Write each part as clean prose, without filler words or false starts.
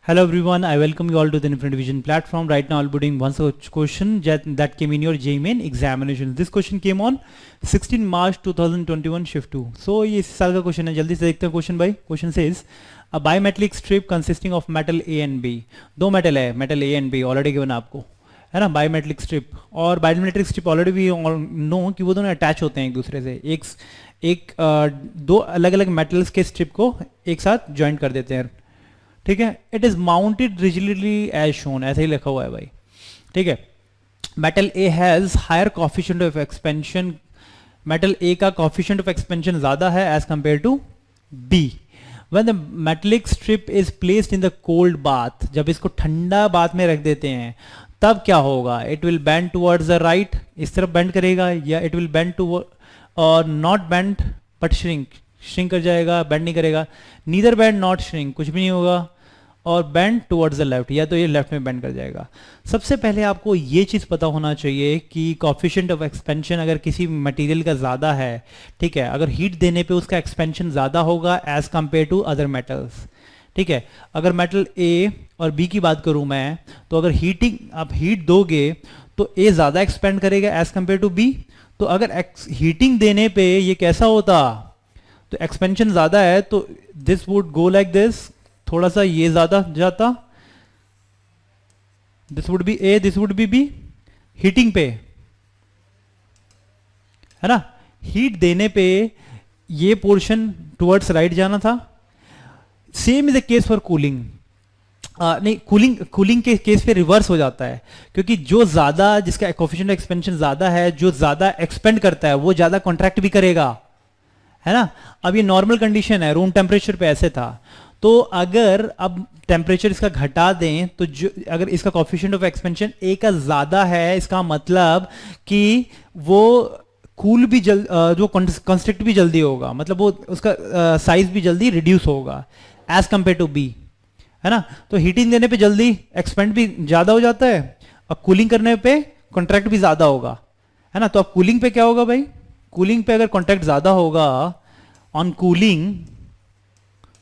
Hello everyone, I welcome you all to the Infinite Vision platform. Right now I'll be doing one such question that came in your JEE Main examination. This question came on 16 March 2021 shift 2. So ये इस साल का question है, जल्दी से देखते हैं question भाई. Question says a bimetallic strip consisting of metal A and B. दो मेटल है, metal A and B already given आपको है ना, बायोमेट्रिक स्ट्रिप. और बायोमेट्रिक स्ट्रिप ऑलरेडी भी नो कि वो दोनों अटैच होते हैं एक दूसरे से. दो अलग अलग मेटल्स के स्ट्रिप को एक साथ ज्वाइंट कर देते हैं. ठीक है. It is mounted rigidly as shown, ऐसे ही लिखा हुआ है भाई. ठीक है. Metal A has higher coefficient of expansion. Metal A का कोफिशिएंट ऑफ एक्सपेंशन ज्यादा है as compare to B. When the metallic strip is placed in the cold bath, जब इसको ठंडा बाथ में रख देते हैं तब क्या होगा? It will bend towards the right, इस तरफ बेंड करेगा, या इट विल बेंड टू और नॉट बेंड बट श्रिंक कर जाएगा, बेंड नहीं करेगा. नीदर बेंड नॉट श्रिंक, कुछ भी नहीं होगा. और बेंड टुवर्ड्स द लेफ्ट, या तो ये लेफ्ट में बेंड कर जाएगा. सबसे पहले आपको ये चीज़ पता होना चाहिए कि कोफिशिएंट ऑफ एक्सपेंशन अगर किसी मटेरियल का ज़्यादा है, ठीक है, अगर हीट देने पे उसका एक्सपेंशन ज़्यादा होगा as compare to other metals. ठीक है. अगर मेटल ए और बी की बात करूं मैं, तो अगर आप हीट दोगे तो ए ज़्यादा एक्सपेंड करेगा एज कंपेयर टू बी. तो अगर हीटिंग देने पे ये कैसा होता, तो एक्सपेंशन ज़्यादा है तो this would go like this, थोड़ा सा ये ज्यादा जाता, this would be A, this would be B. Heating पे है ना, हीट देने पे ये पोर्शन टुवर्ड्स राइट जाना था. Same is the case for cooling. नहीं, कूलिंग के केस पे रिवर्स हो जाता है, क्योंकि जो ज्यादा, जिसका कोफिशिएंट एक्सपेंशन ज्यादा है, जो ज्यादा एक्सपेंड करता है वो ज्यादा कॉन्ट्रैक्ट भी करेगा, है ना. अब ये नॉर्मल कंडीशन है, रूम टेम्परेचर पे ऐसे था. तो अगर अब टेम्परेचर इसका घटा दें तो जो अगर इसका कोफिशिएंट ऑफ एक्सपेंशन ए का ज्यादा है, इसका मतलब कि वो कूल भी जो कंस्ट्रक्ट भी जल्दी होगा, मतलब वो उसका साइज भी जल्दी रिड्यूस होगा एज कंपेयर टू बी, है ना. तो हीटिंग देने पे जल्दी एक्सपेंड भी ज्यादा हो जाता है और कूलिंग करने पे कॉन्ट्रैक्ट भी ज्यादा होगा, है ना. तो अब कूलिंग पे क्या होगा भाई? कूलिंग पे अगर कॉन्ट्रैक्ट ज्यादा होगा, ऑन कूलिंग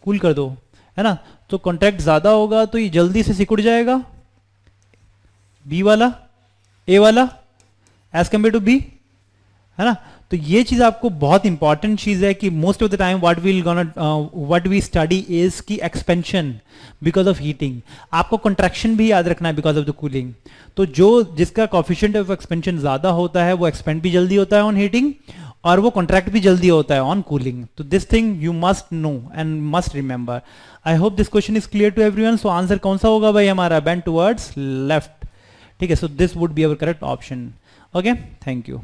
कूल कर दो, है ना, तो कॉन्ट्रैक्ट ज्यादा होगा तो ये जल्दी से सिकुड़ जाएगा, बी वाला ए वाला एज कंपेयर टू बी, है ना. तो ये चीज आपको बहुत इंपॉर्टेंट चीज है कि most of the time what we study is की एक्सपेंशन बिकॉज ऑफ हीटिंग. आपको कॉन्ट्रैक्शन भी याद रखना है बिकॉज ऑफ द कूलिंग. तो जिसका कोफिशिएंट ऑफ एक्सपेंशन ज्यादा होता है वो एक्सपेंड भी जल्दी होता है ऑन हीटिंग, और वो कॉन्ट्रैक्ट भी जल्दी होता है ऑन कूलिंग. तो this thing you must know and must remember. I hope this question is clear to everyone. So answer कौन सा होगा भाई हमारा? Bend towards left. ठीक है. So this would be our correct option. Okay, thank you.